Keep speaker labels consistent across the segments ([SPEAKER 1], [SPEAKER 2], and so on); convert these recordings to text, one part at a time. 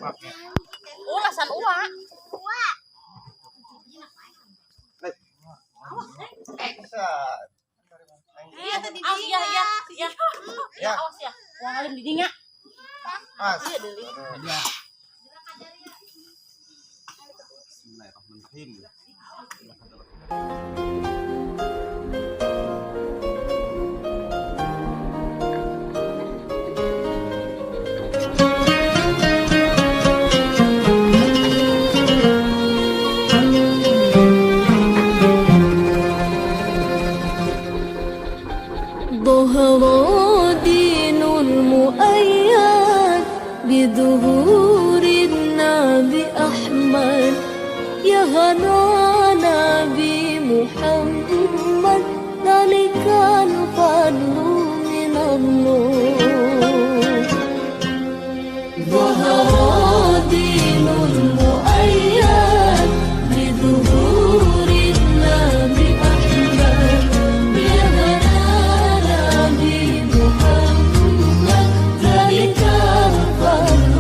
[SPEAKER 1] Ulasan uak. Iya tadi dia. Ya. Awas ya. Wong alim di dinya. Iya deuli. Bismillahirrahmanirrahim.
[SPEAKER 2] ظهر دين المؤيد بظهور النبي أحمد يا هنانا بمحمد ذلك الفضل من الله. ظهر دين المؤيد بظهور النبي أحمد يا هنانا بمحمد ذلك الفضل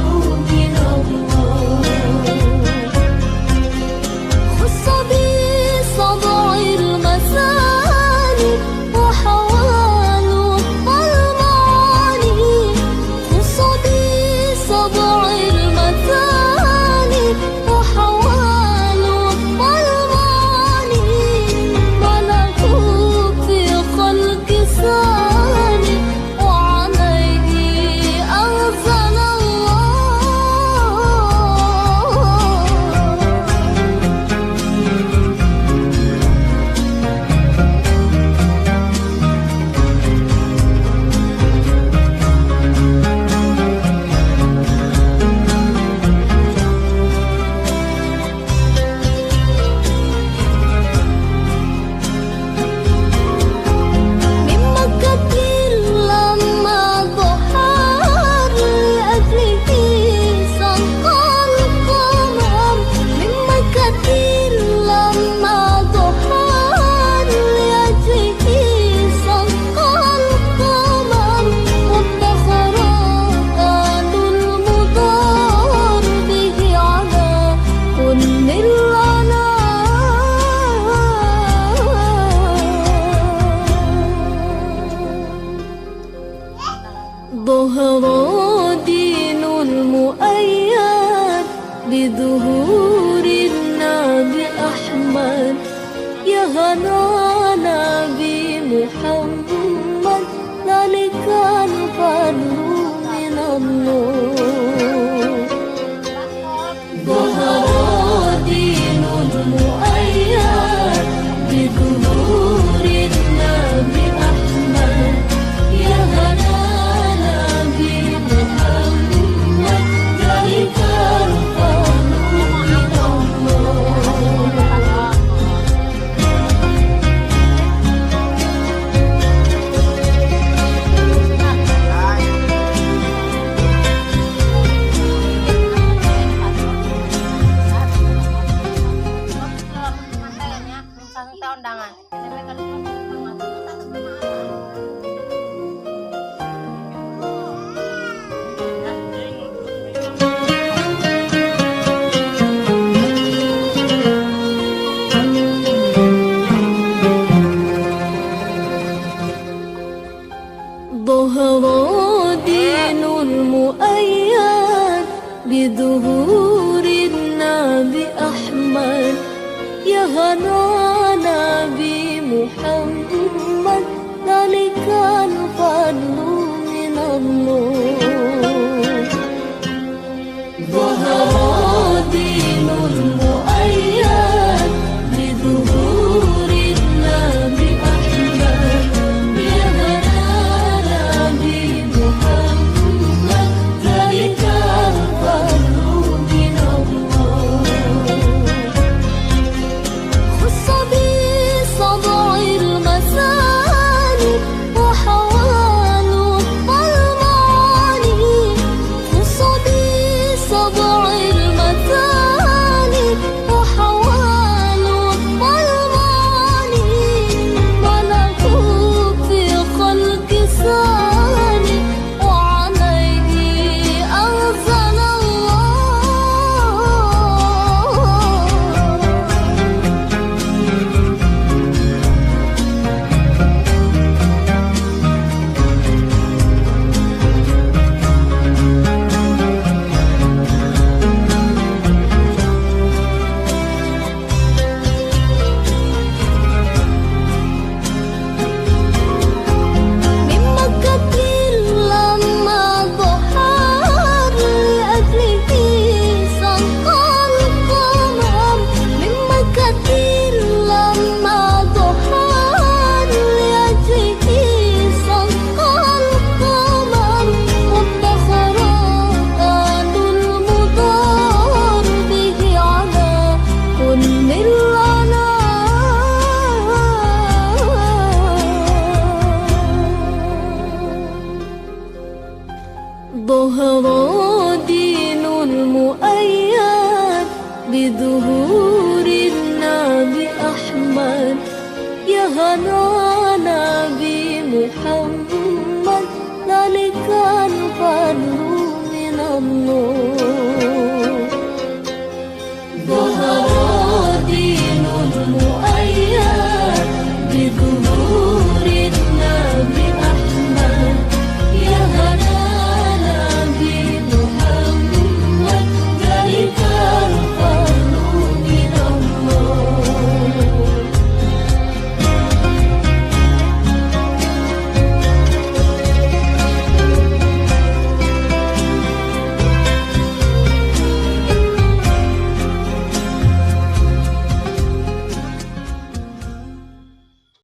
[SPEAKER 2] من الله. خص بسبع المثاني وحوال المعاني. خص بسبع المثاني وحوال المعاني. ملك في خلق ثاني وعليه أنزل من مكة لما ظهر لأجله سقى القمر. من مكة لما ظهر لأجله سقى القمر. وادخر آل المضار به على كل ظهر دين المؤيد بظهور النبي أحمد يا هنانا بمحمد ذلك الفضل من الله. ظهر دين المؤيد بظهور النبي أحمد يا هنانا بمحمد ذلك الفضل من الله.
[SPEAKER 1] Undangan.
[SPEAKER 2] ظهر دين المؤيد بظهور النبي أحمد يا هنانا بمحمد ذلك الفضل من الله. ظهر دين المؤيد بظهور النبي أحمد يا هنانا بمحمد ذلك الفضل من الله. خص بسبع المثاني وحوال بظهور